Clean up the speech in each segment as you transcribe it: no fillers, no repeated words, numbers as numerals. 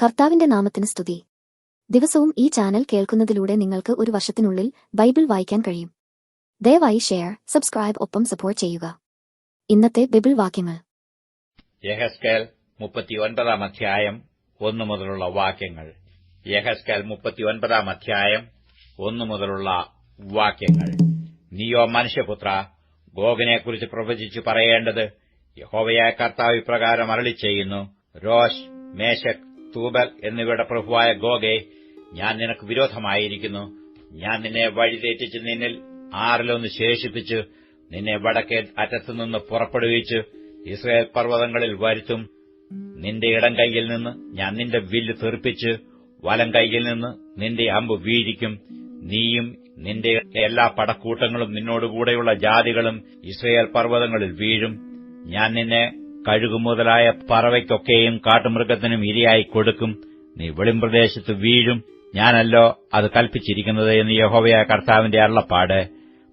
കർത്താവിന്റെ നാമത്തിന് സ്തുതി. ദിവസവും ഈ ചാനൽ കേൾക്കുന്നതിലൂടെ നിങ്ങൾക്ക് ഒരു വർഷത്തിനുള്ളിൽ ബൈബിൾ വായിക്കാൻ കഴിയും. ദയവായി ഷെയർ, സബ്സ്ക്രൈബ് ഒപ്പം സപ്പോർട്ട് ചെയ്യുക. ഇന്നത്തെ ബൈബിൾ വാക്യങ്ങൾ. യെഹെസ്കേൽ 39 അധ്യായം 1 മുതലുള്ള വാക്യങ്ങൾ. യെഹെസ്കേൽ 39 അധ്യായം 1 മുതലുള്ള വാക്യങ്ങൾ. നീയോ മനുഷ്യപുത്ര, ഗോഗിനെക്കുറിച്ച് പ്രവചിച്ചു പറയേണ്ടത്, യഹോവയായ കർത്താവ് ഇപ്രകാരം അരുളിച്ചെയ്യുന്നു: രോശ്, മേശക്, തൂബൽ എന്നിവയുടെ പ്രഭുവായ ഗോഗേ, ഞാൻ നിനക്ക് വിരോധമായിരിക്കുന്നു. ഞാൻ നിന്നെ വഴിതെറ്റിച്ച് നിന്നിൽ 6 ശേഷിപ്പിച്ച് നിന്നെ വടക്കേ അറ്റത്തുനിന്ന് പുറപ്പെടുവിച്ച് ഇസ്രായേൽ പർവ്വതങ്ങളിൽ വരുത്തും. നിന്റെ ഇടം കൈയിൽ നിന്ന് ഞാൻ നിന്റെ വില്ല് തെറിപ്പിച്ച് വലം കൈയിൽ നിന്ന് നിന്റെ അമ്പ് വീഴിക്കും. നീയും നിന്റെ എല്ലാ പടക്കൂട്ടങ്ങളും നിന്നോടുകൂടെയുള്ള ജാതികളും ഇസ്രായേൽ പർവ്വതങ്ങളിൽ വീഴും. ഞാൻ നിന്നെ കഴുകുമുതലായ പറവയ്ക്കൊക്കെയും കാട്ടുമൃഗത്തിനും ഇരയായി കൊടുക്കും. നീ വെളിമ്പ്രദേശത്ത് വീഴും. ഞാനല്ലോ അത് കൽപ്പിച്ചിരിക്കുന്നത് എന്ന് യഹോവയായ കർത്താവിന്റെ അരുളപ്പാട്.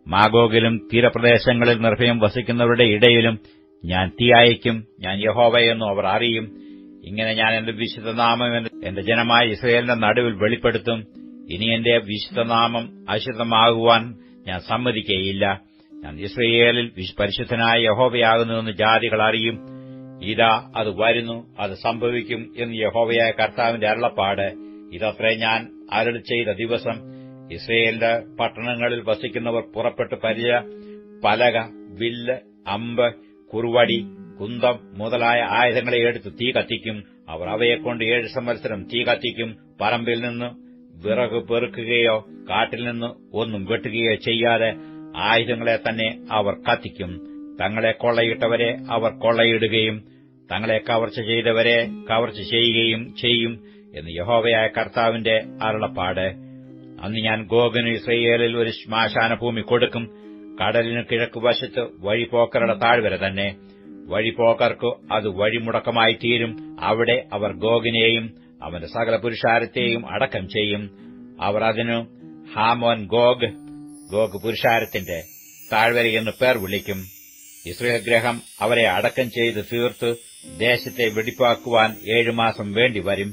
മാഗോഗിലും തീരപ്രദേശങ്ങളിൽ നിർഭയം വസിക്കുന്നവരുടെ ഇടയിലും ഞാൻ തീ അയയ്ക്കും. ഞാൻ യഹോവയെന്നും അവർ അറിയും. ഇങ്ങനെ ഞാൻ എന്റെ വിശുദ്ധനാമം എന്റെ ജനമായ ഇസ്രായേലിന്റെ നടുവിൽ വെളിപ്പെടുത്തും. ഇനി എന്റെ വിശുദ്ധനാമം അശുദ്ധമാകുവാൻ ഞാൻ സമ്മതിക്കുകയില്ല. ഞാൻ ഇസ്രായേലിൽ പരിശുദ്ധനായ യഹോവയാകുന്നുവെന്ന് ജാതികൾ അറിയും. ഇതാ അത് വരുന്നു, അത് സംഭവിക്കും എന്ന് യഹോവയായ കർത്താവിന്റെ അരുളപ്പാട്. ഇതത്രേ ഞാൻ അരുളി ചെയ്ത ദിവസം. ഇസ്രായേലിന്റെ പട്ടണങ്ങളിൽ വസിക്കുന്നവർ പുറപ്പെട്ട് പരിച, പലക, വില്ല്, അമ്പ്, കുറുവടി, കുന്തം മുതലായ ആയുധങ്ങളെ എടുത്ത് തീ കത്തിക്കും. അവർ അവയെക്കൊണ്ട് 7 സംവത്സരം തീ കത്തിക്കും. പറമ്പിൽ നിന്ന് വിറക് പെറുക്കുകയോ കാട്ടിൽ നിന്ന് ഒന്നും വെട്ടുകയോ ചെയ്യാതെ ആയുധങ്ങളെ തന്നെ അവർ കത്തിക്കും. തങ്ങളെ കൊള്ളയിട്ടവരെ അവർ കൊള്ളയിടുകയും തങ്ങളെ കവർച്ച ചെയ്തവരെ കവർച്ച ചെയ്യുകയും ചെയ്യും എന്ന് യഹോവയായ കർത്താവിന്റെ അരുളപ്പാട്. അന്ന് ഞാൻ ഗോഗിന് ഇസ്രായേലിൽ ഒരു ശ്മശാന ഭൂമി കൊടുക്കും. കടലിന് കിഴക്കുവശത്ത് വഴിപോക്കരുടെ താഴ്വര തന്നെ. വഴിപോക്കർക്ക് അത് വഴിമുടക്കമായി തീരും. അവിടെ അവർ ഗോഗിനെയും അവന്റെ സകല പുരുഷാരത്തെയും അടക്കം ചെയ്യും. അവർ അതിനു ഹാമോൻ ഗോഗ്, ഗോഗ് പുരുഷാരത്തിന്റെ താഴ്വര എന്ന് പേർ വിളിക്കും. ഇസ്രായേൽ ഗൃഹം അവരെ അടക്കം ചെയ്ത് തീർത്ത് ദേശത്തെ വെടിപ്പാക്കുവാൻ 7 മാസം വേണ്ടിവരും.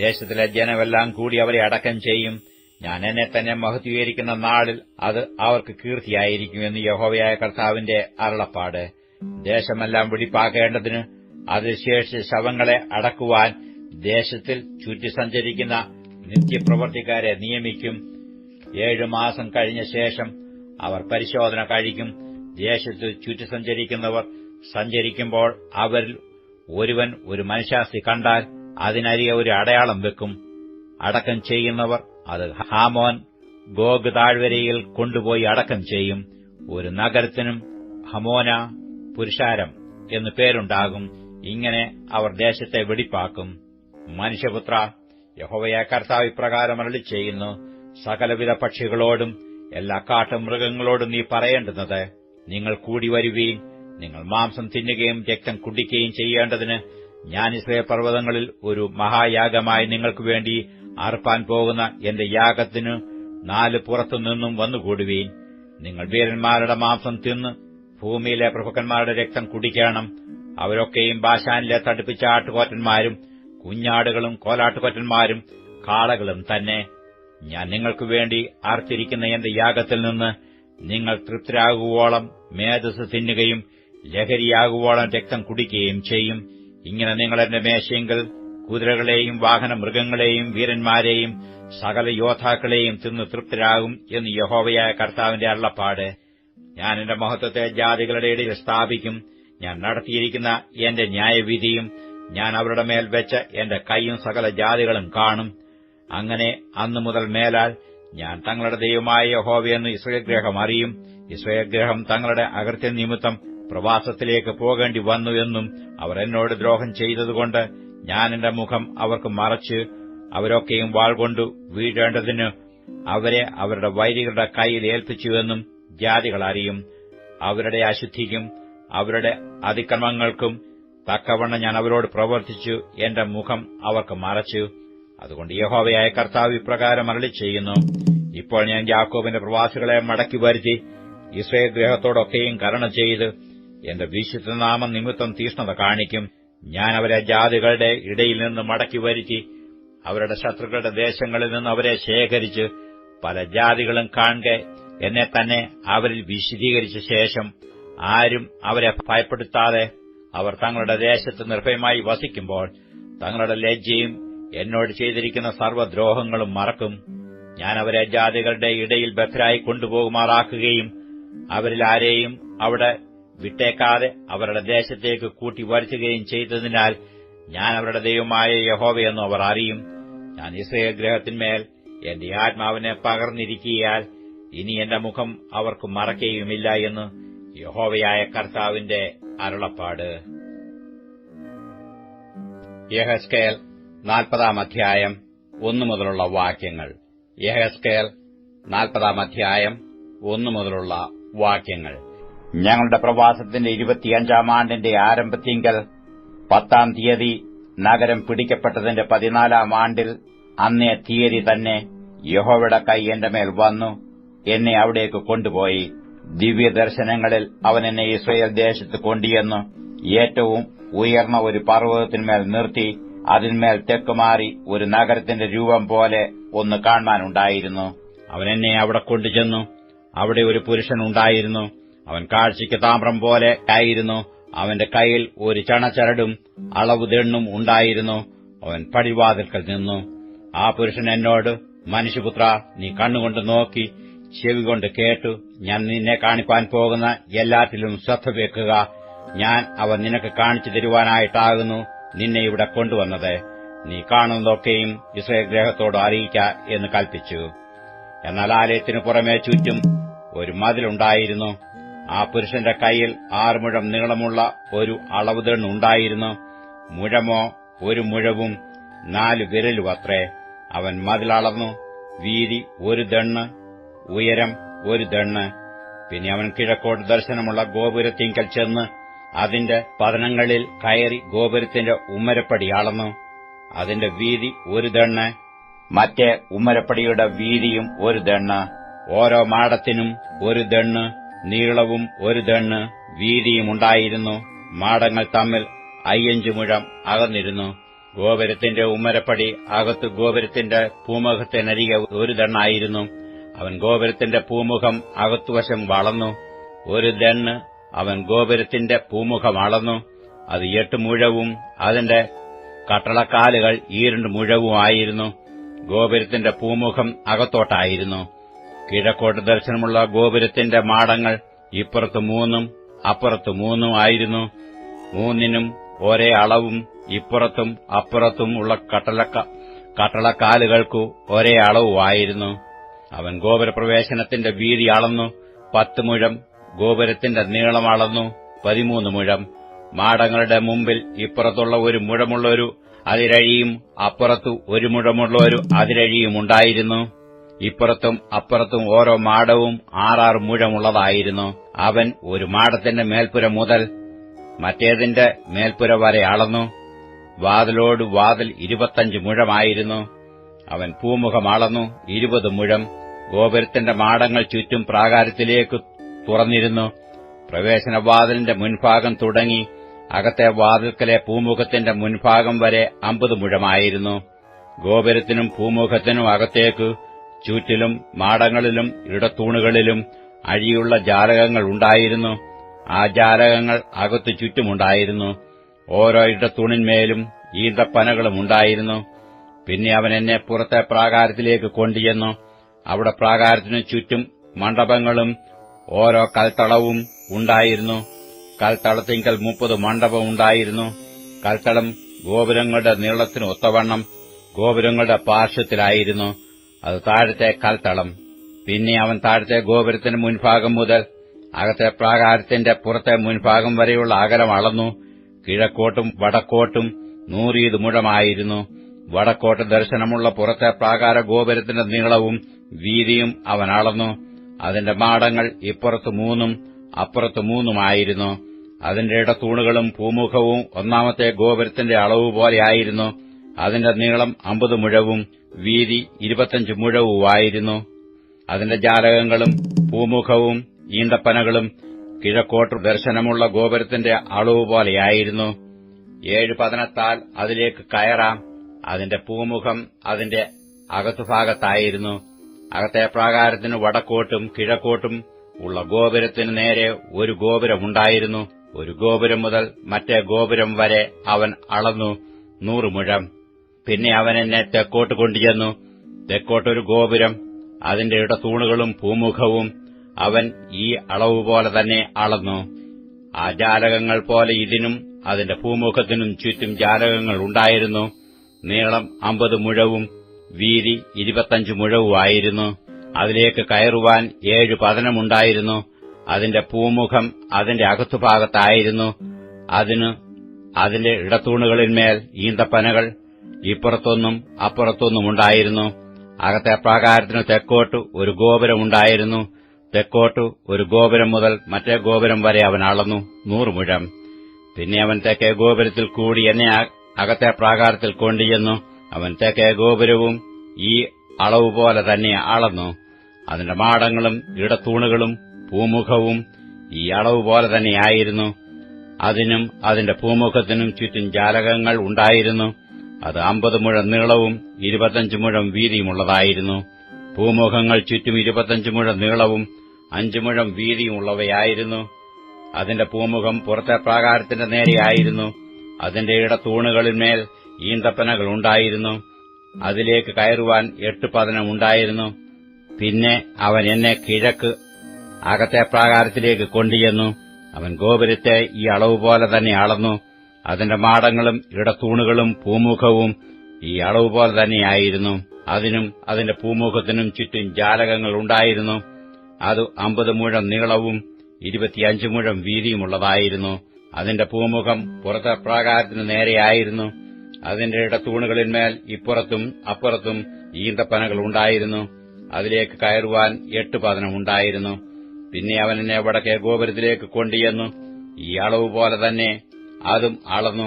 ദേശത്തിലെ ജനമെല്ലാം കൂടി അവരെ അടക്കം ചെയ്യും. ഞാൻ എന്നെ തന്നെ മഹത്വീകരിക്കുന്ന നാളിൽ അത് അവർക്ക് കീർത്തിയായിരിക്കും എന്ന് യഹോവയായ കർത്താവിന്റെ അരുളപ്പാട്. ദേശമെല്ലാം വെടിപ്പാക്കേണ്ടതിന് അതിൽ ശേഷിച്ച ശവങ്ങളെ അടക്കുവാൻ ദേശത്തിൽ ചുറ്റി സഞ്ചരിക്കുന്ന നിത്യപ്രവർത്തിക്കാരെ നിയമിക്കും. 7 മാസം കഴിഞ്ഞ ശേഷം അവർ പരിശോധന കഴിക്കും. ദേശത്ത് ചുറ്റി സഞ്ചരിക്കുന്നവർ സഞ്ചരിക്കുമ്പോൾ അവരിൽ ഒരുവൻ ഒരു മനുഷ്യാസ്തി കണ്ടാൽ അതിനരികെ ഒരു അടയാളം വെക്കും. അടക്കം ചെയ്യുന്നവർ അത് ഹാമോൻ ഗോഗ് താഴ്വരയിൽ കൊണ്ടുപോയി അടക്കം ചെയ്യും. ഒരു നഗരത്തിനും ഹമോന പുരുഷാരം എന്നു പേരുണ്ടാകും. ഇങ്ങനെ അവർ ദേശത്തെ വെടിപ്പാക്കും. മനുഷ്യപുത്ര, യഹോവയായ കർത്താവ് ഇപ്രകാരം അരുളിച്ചെയ്യുന്നു: സകലവിധ പക്ഷികളോടും എല്ലാ കാട്ടുമൃഗങ്ങളോടും നീ പറയേണ്ടുന്നത്, നിങ്ങൾ കൂടി വരുവീൻ. നിങ്ങൾ മാംസം തിന്നുകയും രക്തം കുടിക്കുകയും ചെയ്യേണ്ടതിന് ഞാൻ ഇസ്രായേൽ പർവ്വതങ്ങളിൽ ഒരു മഹായാഗമായി നിങ്ങൾക്കുവേണ്ടി അർപ്പാൻ പോകുന്ന എന്റെ യാഗത്തിനു 4 പുറത്തുനിന്നും വന്നുകൂടുവീൻ. നിങ്ങൾ വീരന്മാരുടെ മാംസം തിന്ന് ഭൂമിയിലെ പ്രഭുക്കന്മാരുടെ രക്തം കുടിക്കണം. അവരൊക്കെയും ബാശാനിലെ തടിപ്പിച്ച ആട്ടുകൊറ്റന്മാരും കുഞ്ഞാടുകളും കോലാട്ടുകൊറ്റന്മാരും കാളകളും തന്നെ. ഞാൻ നിങ്ങൾക്കുവേണ്ടി അർത്തിരിക്കുന്ന എന്റെ യാഗത്തിൽ നിന്ന് നിങ്ങൾ തൃപ്തരാകുവോളം മേധസ് തിന്നുകയും ലഹരിയാകുവോളം രക്തം കുടിക്കുകയും ചെയ്യും. ഇങ്ങനെ നിങ്ങൾ എന്റെ മേശയെങ്കിൽ കുതിരകളെയും വാഹനമൃഗങ്ങളെയും വീരന്മാരെയും സകല യോദ്ധാക്കളെയും തിന്ന് തൃപ്തരാകും എന്ന് യഹോവയായ കർത്താവിന്റെ അരുളപ്പാട്. ഞാൻ എന്റെ മഹത്വത്തെ ജാതികളുടെ ഇടയിൽ സ്ഥാപിക്കും. ഞാൻ നടത്തിയിരിക്കുന്ന എന്റെ ന്യായവിധിയും ഞാൻ അവരുടെ മേൽ വെച്ച എന്റെ കൈയും സകല ജാതികളും കാണും. അങ്ങനെ അന്നു മുതൽ മേലാൽ ഞാൻ തങ്ങളുടെ ദൈവമായ യഹോവയെന്ന് ഇസ്രായേൽ ഗൃഹം അറിയും. ഇസ്രായേൽ ഗൃഹം തങ്ങളുടെ അകൃത്യ നിമിത്തം പ്രവാസത്തിലേക്ക് പോകേണ്ടി വന്നു എന്നും അവർ എന്നോട് ദ്രോഹം ചെയ്തതുകൊണ്ട് ഞാൻ എന്റെ മുഖം അവർക്ക് മറച്ച് അവരൊക്കെയും വാൾകൊണ്ടു വീഴേണ്ടതിന് അവരെ അവരുടെ വൈരികളുടെ കൈയിൽ ഏൽപ്പിച്ചുവെന്നും ജാതികൾ അറിയും. അവരുടെ അശുദ്ധിക്കും അവരുടെ അതിക്രമങ്ങൾക്കും തക്കവണ്ണം ഞാൻ അവരോട് പ്രവർത്തിച്ചു എന്റെ മുഖം അവർക്ക് മറച്ചു. അതുകൊണ്ട് യഹോവയായ കർത്താവ് ഇപ്രകാരം അരുളിച്ചെയ്യുന്നു: ഇപ്പോൾ ഞാൻ യാക്കോബിന്റെ പ്രവാസികളെ മടക്കി വരുത്തി ഇസ്രായേൽ ഗൃഹത്തോടൊക്കെയും കരുണ ചെയ്ത് എന്റെ വിശുദ്ധനാമം നിമിത്തം തീഷ്ണത കാണിക്കും. ഞാൻ അവരെ ജാതികളുടെ ഇടയിൽ നിന്ന് മടക്കി വരുത്തി അവരുടെ ശത്രുക്കളുടെ ദേശങ്ങളിൽ നിന്ന് അവരെ ശേഖരിച്ച് പല ജാതികളും കാണെ എന്നെ തന്നെ അവരിൽ വിശദീകരിച്ച ശേഷം ആരും അവരെ ഭയപ്പെടുത്താതെ അവർ തങ്ങളുടെ ദേശത്ത് നിർഭയമായി വസിക്കുമ്പോൾ തങ്ങളുടെ ലജ്ജയും എന്നോട് ചെയ്തിരിക്കുന്ന സർവ്വദ്രോഹങ്ങളും മറക്കും. ഞാൻ അവരെ ജാതികളുടെ ഇടയിൽ ബദ്ധരായി കൊണ്ടുപോകുമാറാക്കുകയും അവരിൽ ആരെയും അവിടെ വിട്ടേക്കാതെ അവരുടെ ദേശത്തേക്ക് കൂട്ടി വരുത്തുകയും ചെയ്തതിനാൽ ഞാൻ അവരുടെ ദൈവമായ യഹോവയെന്ന് അവർ അറിയും. ഞാൻ യിസ്രായേൽ ഗൃഹത്തിന്മേൽ എന്റെ ആത്മാവിനെ പകർന്നിരിക്കിയാൽ ഇനി എന്റെ മുഖം അവർക്ക് മറയ്ക്കുകയുമില്ല എന്ന് യഹോവയായ കർത്താവിന്റെ അരുളപ്പാട്. യെഹെസ്കേൽ 40 അധ്യായം 1 മുതലുള്ള വാക്യങ്ങൾ. യെഹെസ്കേൽ 40 അധ്യായം 1 മുതലുള്ള വാക്യങ്ങൾ. ഞങ്ങളുടെ പ്രവാസത്തിന്റെ 25 ആണ്ടിന്റെ ആരംഭത്തിങ്കൽ 10 തീയതി നഗരം പിടിക്കപ്പെട്ടതിന്റെ 14 ആണ്ടിൽ അന്നേ തീയതി തന്നെ യഹോവയുടെ കൈ എന്റെ മേൽ വന്നു എന്നെ അവിടേക്ക് കൊണ്ടുപോയി. ദിവ്യദർശനങ്ങളിൽ അവൻ എന്നെ യിസ്രായേൽ ദേശത്ത് കൊണ്ടുചെന്നു ഏറ്റവും ഉയർന്ന ഒരു പർവ്വതത്തിന്മേൽ നിർത്തി അതിന്മേൽ തെക്കുമാറി ഒരു നഗരത്തിന്റെ രൂപം പോലെ ഒന്ന് കാണാനുണ്ടായിരുന്നു. അവൻ എന്നെ അവിടെ കൊണ്ടുചെന്നു. അവിടെ ഒരു പുരുഷനുണ്ടായിരുന്നു. അവൻ കാഴ്ചയ്ക്ക് താമ്രം പോലെ ആയിരുന്നു. അവന്റെ കൈയിൽ ഒരു ചണച്ചരടും അളവുതെണ്ണും ഉണ്ടായിരുന്നു. അവൻ പടിവാതിൽക്കൽ നിന്നു. ആ പുരുഷൻ എന്നോട്, മനുഷ്യപുത്ര, നീ കണ്ണുകൊണ്ട് നോക്കി ചെവികൊണ്ട് കേട്ടു ഞാൻ നിന്നെ കാണിപ്പാൻ പോകുന്ന എല്ലാറ്റിലും ശ്രദ്ധ വെക്കുക. ഞാൻ അവ നിനക്ക് കാണിച്ചു തരുവാനായിട്ടാകുന്നു നിന്നെ ഇവിടെ കൊണ്ടുവന്നത്. നീ കാണുന്നതൊക്കെയും യിസ്രായേൽ ഗൃഹത്തോട് അറിയിക്ക എന്ന് കൽപ്പിച്ചു. എന്നാൽ ആലയത്തിനു പുറമെ ചുറ്റും ഒരു മതിലുണ്ടായിരുന്നു. ആ പുരുഷന്റെ കൈയിൽ 6 മുഴം നീളമുള്ള ഒരു അളവുതെണ്ണുണ്ടായിരുന്നു. മുഴമോ ഒരു മുഴവും 4 വിരലുമത്രേ. അവൻ മതിലളന്നു. വീതി 1 ദണ്ണ്, ഉയരം 1 ദണ്ണ്. പിന്നെ അവൻ കിഴക്കോട്ട് ദർശനമുള്ള ഗോപുരത്തിങ്കൽ ചെന്ന് അതിന്റെ പതനങ്ങളിൽ കയറി ഗോപുരത്തിന്റെ ഉമ്മരപ്പടി അളന്നു. അതിന്റെ വീതി 1 ദണ്ണ്, മറ്റേ ഉമ്മരപ്പടിയുടെ വീതിയും 1 ദണ്ണ്. ഓരോ മാടത്തിനും 1 ദണ്ണ് നീളവും 1 ദണ്ണ് വീതിയും ഉണ്ടായിരുന്നു. മാടങ്ങൾ തമ്മിൽ 5 മുഴം അകന്നിരുന്നു. ഗോപുരത്തിന്റെ ഉമ്മരപ്പടി അകത്ത് ഗോപുരത്തിന്റെ പൂമുഖത്തിനരികെ 1 ദണ്ണായിരുന്നു. അവൻ ഗോപുരത്തിന്റെ പൂമുഖം അകത്തുവശം വളർന്നു 1 ദണ്ണ്. അവൻ ഗോപുരത്തിന്റെ പൂമുഖം അളന്നു. അത് 8 മുഴവും അതിന്റെ കട്ടളക്കാലുകൾ 2 മുഴവുമായിരുന്നു. ഗോപുരത്തിന്റെ പൂമുഖം അകത്തോട്ടായിരുന്നു. കിഴക്കോട്ട് ദർശനമുള്ള ഗോപുരത്തിന്റെ മാടങ്ങൾ ഇപ്പുറത്ത് 3 അപ്പുറത്ത് 3 ആയിരുന്നു. 3നും ഒരേ അളവും ഇപ്പുറത്തും അപ്പുറത്തും ഉള്ള കട്ടളക്കാലുകൾക്കു ഒരേ അളവുമായിരുന്നു. അവൻ ഗോപുരപ്രവേശനത്തിന്റെ വീതി അളന്നു 10 മുഴം. ഗോപുരത്തിന്റെ നീളം അളന്നു 13 മുഴം. മാടങ്ങളുടെ മുമ്പിൽ ഇപ്പുറത്തുള്ള 1 മുഴമുള്ളൊരു അതിരഴിയും അപ്പുറത്തു 1 മുഴമുള്ളൊരു അതിരഴിയും ഉണ്ടായിരുന്നു. ഇപ്പുറത്തും അപ്പുറത്തും ഓരോ മാടവും 6 മുഴമുള്ളതായിരുന്നു. അവൻ ഒരു മാടത്തിന്റെ മേൽപ്പുര മുതൽ മറ്റേതിന്റെ മേൽപ്പുര വരെ അളന്നു. വാതിലോട് വാതിൽ 25 മുഴമായിരുന്നു. അവൻ പൂമുഖം അളന്നു 20 മുഴം. ഗോപുരത്തിന്റെ മാടങ്ങൾ ചുറ്റും പ്രാകാരത്തിലേക്ക് തുറന്നിരുന്നു. പ്രവേശനവാതിലിന്റെ മുൻഭാഗം തുടങ്ങി അകത്തെ വാതിൽക്കലെ പൂമുഖത്തിന്റെ മുൻഭാഗം വരെ 50 മുഴമായിരുന്നു. ഗോപുരത്തിനും പൂമുഖത്തിനും അകത്തേക്ക് ചുറ്റിലും മാടങ്ങളിലും ഇടത്തൂണുകളിലും അഴിയുള്ള ജാലകങ്ങൾ ഉണ്ടായിരുന്നു. ആ ജാലകങ്ങൾ അകത്തു ചുറ്റുമുണ്ടായിരുന്നു. ഓരോ ഇടത്തൂണിന്മേലും ഈന്തപ്പനകളും ഉണ്ടായിരുന്നു. പിന്നെ അവൻ എന്നെ പുറത്തെ പ്രാകാരത്തിലേക്ക് കൊണ്ടുചെന്നു. അവിടെ പ്രാകാരത്തിനു ചുറ്റും മണ്ഡപങ്ങളും ഓരോ കൽത്തളവും ഉണ്ടായിരുന്നു. കൽത്തളത്തിങ്കൽ 30 മണ്ഡപം ഉണ്ടായിരുന്നു. കൽത്തളം ഗോപുരങ്ങളുടെ നീളത്തിന് ഒത്തവണ്ണം ഗോപുരങ്ങളുടെ പാർശ്വത്തിലായിരുന്നു. അത് താഴത്തെ കൽത്തളം. പിന്നെ അവൻ താഴത്തെ ഗോപുരത്തിന് മുൻഭാഗം മുതൽ അകത്തെ പ്രാകാരത്തിന്റെ പുറത്തെ മുൻഭാഗം വരെയുള്ള അകലം അളന്നു. കിഴക്കോട്ടും വടക്കോട്ടും 100 മുഴമായിരുന്നു. വടക്കോട്ട് ദർശനമുള്ള പുറത്തെ പ്രാകാര ഗോപുരത്തിന്റെ നീളവും വീതിയും അവൻ അളന്നു. അതിന്റെ മാടങ്ങൾ ഇപ്പുറത്ത് 3 അപ്പുറത്ത് 3 ആയിരുന്നു. അതിന്റെ ഇടത്തൂണുകളും പൂമുഖവും ഒന്നാമത്തെ ഗോപുരത്തിന്റെ അളവുപോലെയായിരുന്നു. അതിന്റെ നീളം 50 മുഴവും വീതി 25 മുഴവുമായിരുന്നു. അതിന്റെ ജാലകങ്ങളും പൂമുഖവും ഈന്തപ്പനകളും കിഴക്കോട്ട് ദർശനമുള്ള ഗോപുരത്തിന്റെ അളവുപോലെയായിരുന്നു. 7 പതനത്താൽ അതിലേക്ക് കയറാം. അതിന്റെ പൂമുഖം അതിന്റെ അകത്തുഭാഗത്തായിരുന്നു. അകത്തെ പ്രാകാരത്തിന് വടക്കോട്ടും കിഴക്കോട്ടും ഉള്ള ഗോപുരത്തിനു നേരെ ഒരു ഗോപുരമുണ്ടായിരുന്നു. ഒരു ഗോപുരം മുതൽ മറ്റേ ഗോപുരം വരെ അവൻ അളന്നു 100 മുഴം. പിന്നെ അവൻ എന്നെ തെക്കോട്ട് കൊണ്ടുചെന്നു. തെക്കോട്ടൊരു ഗോപുരം, അതിന്റെ ഇടത്തൂണുകളും പൂമുഖവും അവൻ ഈ അളവുപോലെ തന്നെ അളന്നു. ആ ജാലകങ്ങൾ പോലെ ഇതിനും അതിന്റെ പൂമുഖത്തിനും ചുറ്റും ജാലകങ്ങൾ ഉണ്ടായിരുന്നു. നീളം 50 മുഴവും വീതി 25 മുഴവുമായിരുന്നു. അതിലേക്ക് കയറുവാൻ 7 പതനമുണ്ടായിരുന്നു. അതിന്റെ പൂമുഖം അതിന്റെ അകത്തുഭാഗത്തായിരുന്നു. അതിന്റെ ഇടത്തൂണുകളിന്മേൽ ഈന്തപ്പനകൾ ഇപ്പുറത്തൊന്നും അപ്പുറത്തൊന്നും ഉണ്ടായിരുന്നു. അകത്തെ പ്രാകാരത്തിന് തെക്കോട്ട് ഒരു ഗോപുരമുണ്ടായിരുന്നു. തെക്കോട്ട് ഒരു ഗോപുരം മുതൽ മറ്റേ ഗോപുരം വരെ അവൻ അളന്നു 100 മുഴം. പിന്നെ അവൻ തെക്കേ ഗോപുരത്തിൽ കൂടി എന്നെ അകത്തെ പ്രാകാരത്തിൽ കൊണ്ടുചെന്നു. അവൻ തെക്കേ ഗോപുരവും ഈ അളവുപോലെ തന്നെ അളന്നു. അതിന്റെ മാടങ്ങളും ഇടത്തൂണുകളും പൂമുഖവും ഈ അളവുപോലെ തന്നെയായിരുന്നു. അതിനും അതിന്റെ പൂമുഖത്തിനും ചുറ്റും ജാലകങ്ങൾ ഉണ്ടായിരുന്നു. അത് 50 മുഴം നീളവും 25 മുഴം വീതിയുമുള്ളതായിരുന്നു. പൂമുഖങ്ങൾ ചുറ്റും 25 മുഴം നീളവും 5 മുഴം വീതിയുമുള്ളവയായിരുന്നു. അതിന്റെ പൂമുഖം പുറത്തെ പ്രാകാരത്തിന്റെ നേരെയായിരുന്നു. അതിന്റെ ഇടത്തൂണുകളിന്മേൽ ഈന്തപ്പനകൾ ഉണ്ടായിരുന്നു. അതിലേക്ക് കയറുവാൻ 8 പതനമുണ്ടായിരുന്നു. പിന്നെ അവൻ എന്നെ കിഴക്ക് അകത്തെ പ്രാകാരത്തിലേക്ക് കൊണ്ടുചെന്നു. അവൻ ഗോപുരത്തെ ഈ അളവുപോലെ തന്നെ അളന്നു. അതിന്റെ മാടങ്ങളും ഇടത്തൂണുകളും പൂമുഖവും ഈ അളവുപോലെ തന്നെയായിരുന്നു. അതിനും അതിന്റെ പൂമുഖത്തിനും ചുറ്റും ജാലകങ്ങൾ ഉണ്ടായിരുന്നു. അത് 50 മുഴം നീളവും 25 മുഴം വീതിയുമുള്ളതായിരുന്നു. അതിന്റെ പൂമുഖം പുറത്തെ പ്രാകാരത്തിന് നേരെയായിരുന്നു. അതിന്റെ ഇടത്തൂണുകളിന്മേൽ ഇപ്പുറത്തും അപ്പുറത്തും ഈന്തപ്പനകൾ ഉണ്ടായിരുന്നു. അതിലേക്ക് കയറുവാൻ 8 പതനമുണ്ടായിരുന്നു. പിന്നെ അവൻ എന്നെ വടക്കേ ഗോപുരത്തിലേക്ക് കൊണ്ടുചെന്നു. ഈ അളവുപോലെ തന്നെ അതും അളന്നു.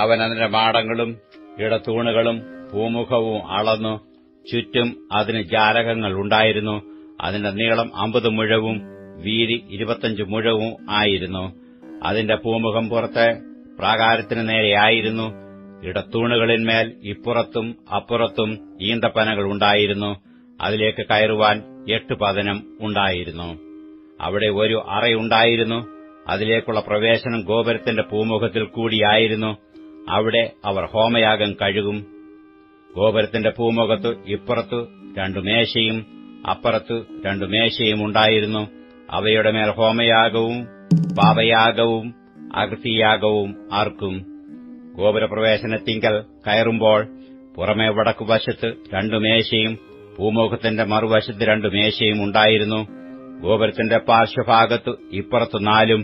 അവൻ അതിന്റെ മാടങ്ങളും ഇടത്തൂണുകളും പൂമുഖവും അളന്നു. ചുറ്റും അതിന് ജാലകങ്ങൾ ഉണ്ടായിരുന്നു. അതിന്റെ നീളം 50 മുഴവും വീതി 25 മുഴവും ആയിരുന്നു. അതിന്റെ പൂമുഖം പുറത്തെ പ്രാകാരത്തിന് നേരെയായിരുന്നു. ഇടത്തൂണുകളിന്മേൽ ഇപ്പുറത്തും അപ്പുറത്തും ഈന്തപ്പനകൾ ഉണ്ടായിരുന്നു. അതിലേക്ക് കയറുവാൻ 8 പതനം ഉണ്ടായിരുന്നു. അവിടെ ഒരു അറയുണ്ടായിരുന്നു. അതിലേക്കുള്ള പ്രവേശനം ഗോപുരത്തിന്റെ പൂമുഖത്തിൽ കൂടിയായിരുന്നു. അവിടെ അവർ ഹോമയാഗം കഴുകും. ഗോപുരത്തിന്റെ പൂമുഖത്ത് ഇപ്പുറത്ത് 2 മേശയും അപ്പുറത്ത് 2 മേശയും ഉണ്ടായിരുന്നു. അവയുടെ മേൽ ഹോമയാഗവും പാപയാഗവും അകൃത്യയാഗവും ആർക്കും. ഗോപുരപ്രവേശനത്തിങ്കൽ കയറുമ്പോൾ പുറമെ വടക്കുവശത്ത് 2 മേശയും പൂമുഖത്തിന്റെ മറുവശത്ത് 2 മേശയും ഉണ്ടായിരുന്നു. ഗോപുരത്തിന്റെ പാർശ്വഭാഗത്ത് ഇപ്പുറത്ത് 4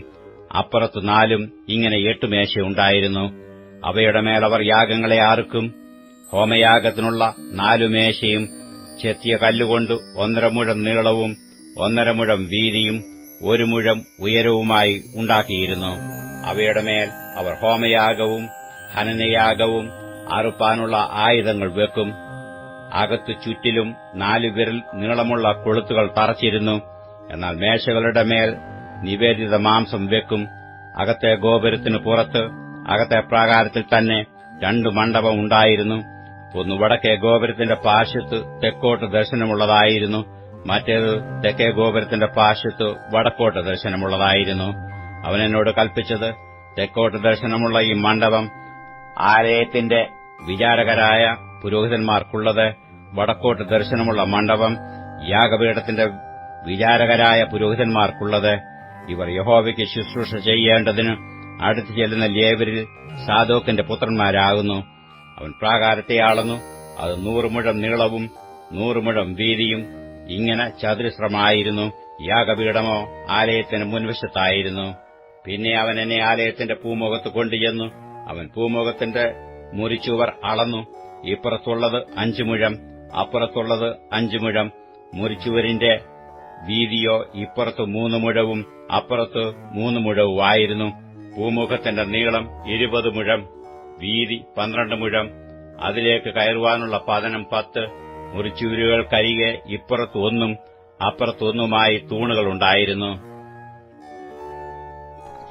അപ്പുറത്ത് 4 ഇങ്ങനെ 8 മേശയുണ്ടായിരുന്നു. അവയുടെ മേലവർ യാഗങ്ങളെ ആർക്കും. ഹോമയാഗത്തിനുള്ള 4 മേശയും ചെത്തിയ കല്ലുകൊണ്ട് 1.5 മുഴം നീളവും 1.5 മുഴം വീതിയും 1 മുഴം ഉയരവുമായി ഉണ്ടാക്കിയിരുന്നു. അവയുടെ മേൽ അവർ ഹോമയാഗവും ഹനനയാഗവും അറുപ്പാനുള്ള ആയുധങ്ങൾ വെക്കും. അകത്തു ചുറ്റിലും 4 വിരൽ നീളമുള്ള കൊളുത്തുകൾ തറച്ചിരുന്നു. എന്നാൽ മേശകളുടെ മേൽ നിവേദിത മാംസം വെക്കും. അകത്തെ ഗോപുരത്തിനു പുറത്ത് അകത്തെ പ്രാകാരത്തിൽ തന്നെ 2 മണ്ഡപം ഉണ്ടായിരുന്നു. ഒന്ന് വടക്കേ ഗോപുരത്തിന്റെ പാർശ്വത്ത് തെക്കോട്ട് ദർശനമുള്ളതായിരുന്നു. മറ്റേത് തെക്കേ ഗോപുരത്തിന്റെ പാർശ്വത്ത് വടക്കോട്ട് ദർശനമുള്ളതായിരുന്നു. അവൻ എന്നോട് കൽപ്പിച്ചത്, തെക്കോട്ട് ദർശനമുള്ള ഈ മണ്ഡപം ആലയത്തിന്റെ വിചാരകരായ പുരോഹിതന്മാർക്കുള്ളത്. വടക്കോട്ട് ദർശനമുള്ള മണ്ഡപം യാഗപീഠത്തിന്റെ വിചാരകരായ പുരോഹിതന്മാർക്കുള്ളത്. ഇവർ യഹോവയ്ക്ക് ശുശ്രൂഷ ചെയ്യേണ്ടതിന് അടുത്തു ചെല്ലുന്ന ലേവ്യരിൽ സാദോക്കിന്റെ പുത്രന്മാരാകുന്നു. അവൻ പ്രാകാരത്തെ അളന്നു. അത് 100 മുഴം നീളവും 100 മുഴം വീതിയും ഇങ്ങനെ ചതുരശ്രമായിരുന്നു. യാഗപീഠമോ ആലയത്തിന് മുൻവശത്തായിരുന്നു. പിന്നെ അവൻ എന്നെ ആലയത്തിന്റെ പൂമുഖത്ത് കൊണ്ടുചെന്നു. അവൻ പൂമുഖത്തിന്റെ മുറിച്ചുവർ അളന്നു. ഇപ്പുറത്തുള്ളത് 5 മുഴം അപ്പുറത്തുള്ളത് 5 മുഴം. മുറിച്ചുവരിന്റെ വീതിയോ ഇപ്പുറത്ത് 3 മുഴവും അപ്പുറത്ത് 3 മുഴവുമായിരുന്നു. പൂമുഖത്തിന്റെ നീളം 20 മുഴം, വീതി 12 മുഴം. അതിലേക്ക് കയറുവാനുള്ള പതനം 10. മുറിച്ചുവരുകൾക്കരികെ ഇപ്പുറത്ത് 1 അപ്പുറത്ത് 1 തൂണുകളുണ്ടായിരുന്നു.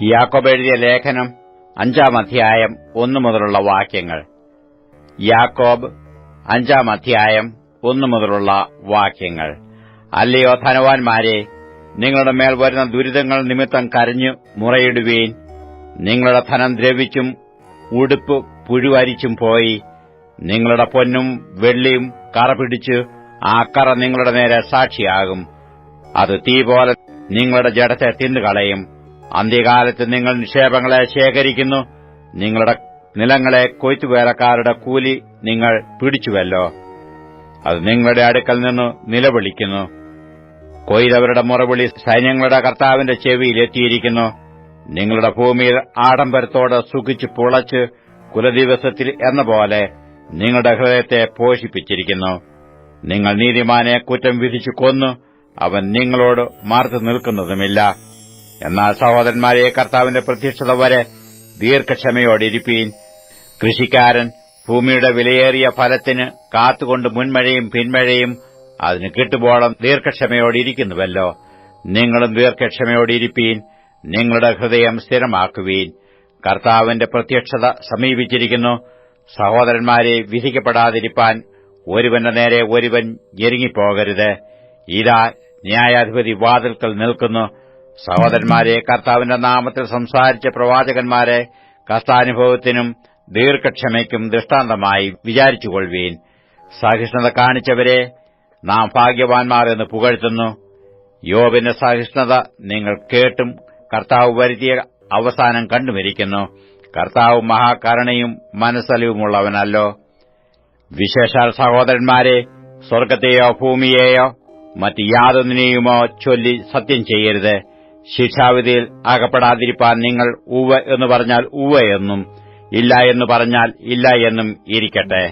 യാക്കോബ് എഴുതിയ ലേഖനം 5-ാം അധ്യായം 1 മുതലുള്ള വാക്യങ്ങൾ. യാക്കോബ് 5 1 മുതലുള്ള വാക്യങ്ങൾ. അല്ലയോ ധനവാന്മാരെ, നിങ്ങളുടെ മേൽ വരുന്ന ദുരിതങ്ങൾ നിമിത്തം കരഞ്ഞു മുറയിടുവീൻ. നിങ്ങളുടെ ധനം ദ്രവിച്ചും ഉടുപ്പ് പുഴുവരിച്ചും പോയി. നിങ്ങളുടെ പൊന്നും വെള്ളിയും കറ പിടിച്ച് ആ കറ നിങ്ങളുടെ നേരെ സാക്ഷിയാകും. അത് തീ പോലെ നിങ്ങളുടെ ജഡത്തെ തിന്നുകളയും. അന്ത്യകാലത്ത് നിങ്ങൾ നിക്ഷേപങ്ങളെ ശേഖരിക്കുന്നു. നിങ്ങളുടെ നിലങ്ങളെ കൊയ്ത്തുവേലക്കാരുടെ കൂലി നിങ്ങൾ പിടിച്ചുവല്ലോ. അത് നിങ്ങളുടെ അടുക്കൽ നിന്ന് നിലവിളിക്കുന്നു. കൊയ്തവരുടെ മുറവിളി സൈന്യങ്ങളുടെ കർത്താവിന്റെ ചെവിയിൽ എത്തിയിരിക്കുന്നു. നിങ്ങളുടെ ഭൂമിയിൽ ആഡംബരത്തോടെ സുഖിച്ചു പുളച്ച് കുലദിവസത്തിൽ എന്ന പോലെ നിങ്ങളുടെ ഹൃദയത്തെ പോഷിപ്പിച്ചിരിക്കുന്നു. നിങ്ങൾ നീതിമാനെ കുറ്റം വിധിച്ചു കൊന്നു. അവൻ നിങ്ങളോട് മാർത്തു നിൽക്കുന്നതുമില്ല. എന്നാൽ സഹോദരന്മാരെ, കർത്താവിന്റെ പ്രത്യക്ഷത വരെ ദീർഘക്ഷമയോടിരിപ്പീൻ. കൃഷിക്കാരൻ ഭൂമിയുടെ വിലയേറിയ ഫലത്തിന് കാത്തുകൊണ്ട് മുൻമഴയും പിന്മഴയും അതിന് കിട്ടുമ്പോളം ദീർഘക്ഷമയോടിരിക്കുന്നുവല്ലോ. നിങ്ങളും ദീർഘക്ഷമയോടിരിപ്പീൻ. നിങ്ങളുടെ ഹൃദയം സ്ഥിരമാക്കുവീൻ. കർത്താവിന്റെ പ്രത്യക്ഷത സമീപിച്ചിരിക്കുന്നു. സഹോദരന്മാരെ, വിധിക്കപ്പെടാതിരിപ്പാൻ ഒരുവന്റെ നേരെ ഒരുവൻ ഞെരുങ്ങിപ്പോകരുത്. ഇതാ, ന്യായാധിപതി വാതിൽക്കൽ നിൽക്കുന്നു. സഹോദരന്മാരെ, കർത്താവിന്റെ നാമത്തിൽ സംസാരിച്ച പ്രവാചകന്മാരെ കഷ്ടാനുഭവത്തിനും ദീർഘക്ഷമയ്ക്കും ദൃഷ്ടാന്തമായി വിചാരിച്ചുകൊള്ളുവീൻ. സഹിഷ്ണുത കാണിച്ചവരെ നാം ഭാഗ്യവാന്മാർ എന്ന് പുകഴ്ത്തുന്നു. യോബിന്റെ സഹിഷ്ണുത നിങ്ങൾ കേട്ടും കർത്താവ് വരുത്തിയ അവസാനം കണ്ടുമിരിക്കുന്നു. കർത്താവ് മഹാകരുണയും മനസ്സലിവുമുള്ളവനല്ലോ. വിശേഷാൽ സഹോദരന്മാരെ, സ്വർഗ്ഗത്തെയോ ഭൂമിയെയോ മറ്റ് യാതൊന്നിനെയുമോ ചൊല്ലി സത്യം ചെയ്യരുത്. ശിക്ഷാവിധിയിൽ അകപ്പെടാതിരിപ്പാൻ നിങ്ങൾ ഉവ്വ് എന്ന് പറഞ്ഞാൽ ഉവ്വ് എന്നും ഇല്ല എന്ന് പറഞ്ഞാൽ ഇല്ല എന്നും ഇരിക്കട്ടെ.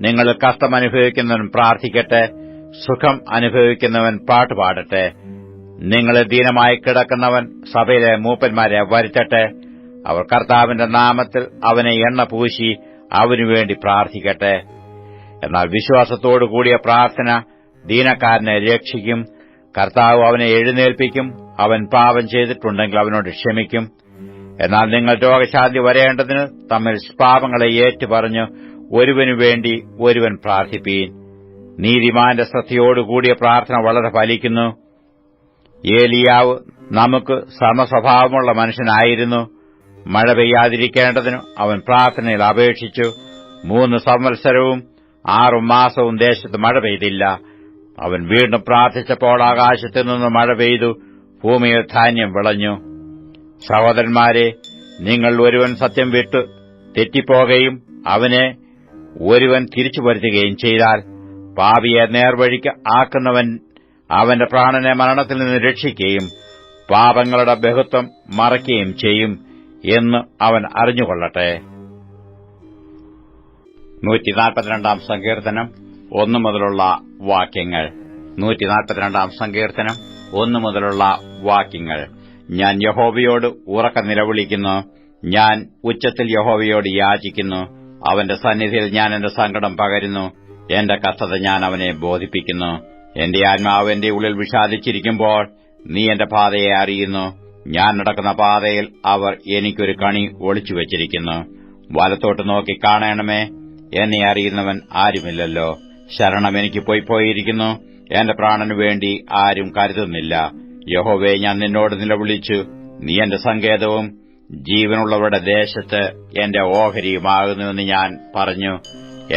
നിങ്ങൾ കഷ്ടം അനുഭവിക്കുന്നവൻ പ്രാർത്ഥിക്കട്ടെ. സുഖം അനുഭവിക്കുന്നവൻ പാട്ടുപാടട്ടെ. നിങ്ങൾ ദീനമായി കിടക്കുന്നവൻ സഭയിലെ മൂപ്പന്മാരെ വരുത്തട്ടെ. അവർ കർത്താവിന്റെ നാമത്തിൽ അവനെ എണ്ണ പൂശി അവനുവേണ്ടി പ്രാർത്ഥിക്കട്ടെ. എന്നാൽ വിശ്വാസത്തോടുകൂടിയ പ്രാർത്ഥന ദീനക്കാരനെ രക്ഷിക്കും. കർത്താവ് അവനെ എഴുന്നേൽപ്പിക്കും. അവൻ പാപം ചെയ്തിട്ടുണ്ടെങ്കിൽ അവനോട് ക്ഷമിക്കും. എന്നാൽ നിങ്ങൾ രോഗശാന്തി വരേണ്ടതിന് തമ്മിൽ പാപങ്ങളെ ഏറ്റുപറഞ്ഞ് ഒരുവനുവേണ്ടി ഒരുവൻ പ്രാർത്ഥിപ്പീൻ. നീതിമാന്റെ ശ്രദ്ധയോടുകൂടിയ പ്രാർത്ഥന വളരെ ഫലിക്കുന്നു. ഏലിയാവ് നമുക്ക് സമസ്വഭാവമുള്ള മനുഷ്യനായിരുന്നു. മഴ പെയ്യാതിരിക്കേണ്ടതിന് അവൻ പ്രാർത്ഥനയിൽ അപേക്ഷിച്ചു. 3 സംവത്സരവും 6 മാസവും ദേശത്ത് മഴ പെയ്തില്ല. അവൻ വീണ്ടും പ്രാർത്ഥിച്ചപ്പോൾ ആകാശത്തു നിന്ന് മഴ പെയ്തു. ഭൂമിയിൽ ധാന്യം വിളഞ്ഞു. സഹോദരന്മാരെ, നിങ്ങൾ ഒരുവൻ സത്യം വിട്ട് തെറ്റിപ്പോകുകയും അവനെ ഒരുവൻ തിരിച്ചു വരുത്തുകയും ചെയ്താൽ പാപിയെ നേർവഴിക്ക് ആക്കുന്നവൻ അവന്റെ പ്രാണനെ മരണത്തിൽ നിന്ന് രക്ഷിക്കുകയും പാപങ്ങളുടെ ബഹുത്വം മറയ്ക്കുകയും ചെയ്യും എന്ന് അവൻ അറിഞ്ഞുകൊള്ളട്ടെ. 142 സങ്കീർത്തനം 1 മുതലുള്ള വാക്യങ്ങൾ. 142 സങ്കീർത്തനം 1 മുതലുള്ള വാക്യങ്ങൾ. ഞാൻ യഹോവയോട് ഉറക്ക നിലവിളിക്കുന്നു. ഞാൻ ഉച്ചത്തിൽ യഹോവയോട് യാചിക്കുന്നു. അവന്റെ സന്നിധിയിൽ ഞാൻ എന്റെ സങ്കടം പകരുന്നു. എന്റെ കഷ്ടത ഞാൻ അവനെ ബോധിപ്പിക്കുന്നു. എന്റെ ആത്മാവ് എന്റെ ഉള്ളിൽ വിഷാദിച്ചിരിക്കുമ്പോൾ നീ എന്റെ പാതയെ അറിയുന്നു. ഞാൻ നടക്കുന്ന പാതയിൽ അവർ എനിക്കൊരു കണി ഒളിച്ചുവച്ചിരിക്കുന്നു. വലത്തോട്ട് നോക്കി കാണണമേ, എന്നെ അറിയുന്നവൻ ആരുമില്ലല്ലോ. ശരണം എനിക്ക് പോയിരിക്കുന്നു. എന്റെ പ്രാണനു വേണ്ടി ആരും കരുതുന്നില്ല. യഹോവേ, ഞാൻ നിന്നോട് നിലവിളിച്ചു. നീ എന്റെ സങ്കേതവും ജീവനുള്ളവരുടെ ദേശത്ത് എന്റെ ഓഹരിയുമാകുന്നുവെന്ന് ഞാൻ പറഞ്ഞു.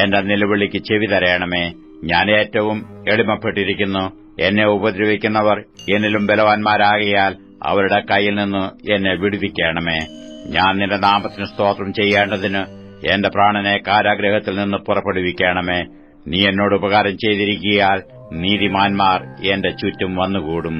എന്റെ നിലവിളിക്ക് ചെവി തരയണമേ. ഞാൻ ഏറ്റവും എളിമപ്പെട്ടിരിക്കുന്നു. എന്നെ ഉപദ്രവിക്കുന്നവർ എന്നിലും ബലവാന്മാരാകയാൽ അവരുടെ കയ്യിൽ നിന്ന് എന്നെ വിടുവിക്കണമേ. ഞാൻ നിന്റെ നാമത്തിന് സ്തോത്രം ചെയ്യേണ്ടതിന് എന്റെ പ്രാണനെ കാരാഗ്രഹത്തിൽ നിന്ന് പുറപ്പെടുവിക്കണമേ. നീ എന്നോട് ഉപകാരം ചെയ്തിരിക്കയാൽ നീതിമാന്മാർ എന്റെ ചുറ്റും വന്നുകൂടും.